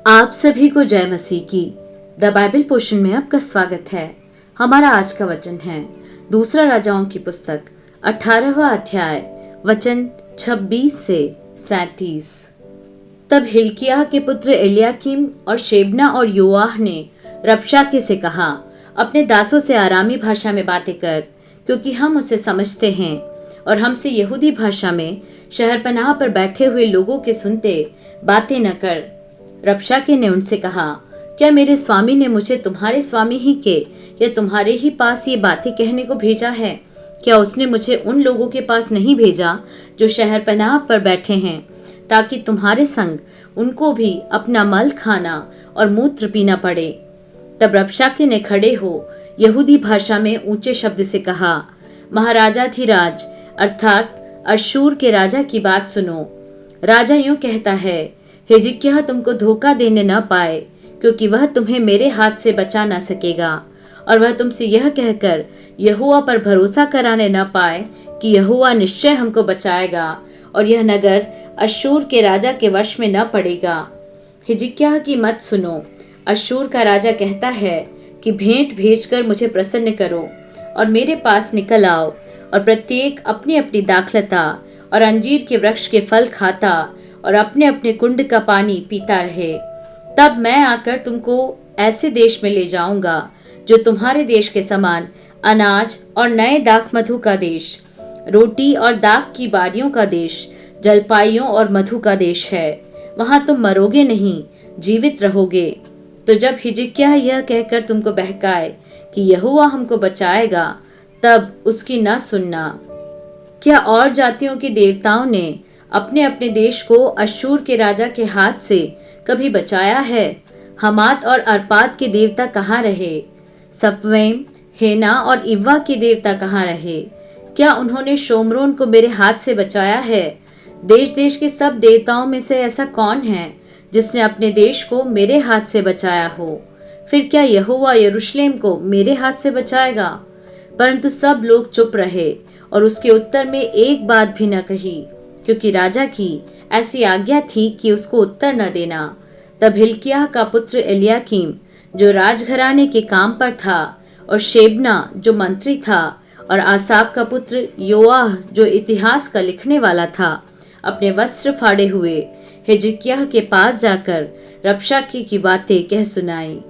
आप सभी को जय मसीह की। द बाइबल पोर्शन में आपका स्वागत है। हमारा आज का वचन है दूसरा राजाओं की पुस्तक 18वां अध्याय वचन 26 से 37। तब हिल्किय्याह के पुत्र एलियाकीम और शेबना और योआह ने रबशाके से कहा, अपने दासों से आरामी भाषा में बातें कर, क्योंकि हम उसे समझते हैं, और हमसे यहूदी भाषा में शहरपनाह पर बैठे हुए लोगों के सुनते बातें न कर। रबशाके ने उनसे कहा, क्या मेरे स्वामी ने मुझे तुम्हारे स्वामी ही के या तुम्हारे ही पास ये बातें कहने को भेजा है? क्या उसने मुझे उन लोगों के पास नहीं भेजा जो शहरपनाह पर बैठे हैं, ताकि तुम्हारे संग उनको भी अपना मल खाना और मूत्र पीना पड़े? तब रबशाके ने खड़े हो यहूदी भाषा में ऊंचे शब्द से कहा, महाराजाधिराज अर्थात अश्शूर के राजा की बात सुनो। राजा यूं कहता है, हिजकिय्याह तुमको धोखा देने न पाए, क्योंकि वह तुम्हें मेरे हाथ से बचा न सकेगा, और वह तुमसे यह कहकर यहोवा पर भरोसा कराने न पाए कि यहोवा निश्चय हमको बचाएगा और यह नगर अश्शूर के राजा के वश में न पड़ेगा। हिजकिय्याह की मत सुनो। अश्शूर का राजा कहता है कि भेंट भेजकर मुझे प्रसन्न करो और मेरे पास निकल आओ, और प्रत्येक अपनी अपनी दाखलता और अंजीर के वृक्ष के फल खाता और अपने अपने कुंड का पानी पीता रहे। तब मैं आकर तुमको ऐसे देश में ले जाऊंगा जो तुम्हारे देश के समान अनाज और नए दाख मधु का देश, रोटी और दाख की बारियों का देश, जलपाइयों और मधु का देश है। वहां तुम मरोगे नहीं, जीवित रहोगे। तो जब हिजकिय्याह यह कहकर तुमको बहकाए कि यहोवा हमको बचाएगा, तब उसकी न सुनना। क्या और जातियों के देवताओं ने अपने अपने देश को अश्शूर के राजा के हाथ से कभी बचाया है? हमात और अर्पाद के देवता कहाँ रहे? सपवैम, हेना और इव्वा के देवता कहाँ रहे? क्या उन्होंने शोमरोन को मेरे हाथ से बचाया है? देश देश के सब देवताओं में से ऐसा कौन है जिसने अपने देश को मेरे हाथ से बचाया हो? फिर क्या यहोवा यरूशलेम को मेरे हाथ से बचाएगा? परंतु सब लोग चुप रहे और उसके उत्तर में एक बात भी न कही, क्योंकि राजा की ऐसी आज्ञा थी कि उसको उत्तर न देना। तब हिल्किय्याह का पुत्र एलियाकीम जो राजघराने के काम पर था, और शेबना जो मंत्री था, और आसाप का पुत्र योआह जो इतिहास का लिखने वाला था, अपने वस्त्र फाड़े हुए हिजकिय्याह के पास जाकर रबशाके की बातें कह सुनाई।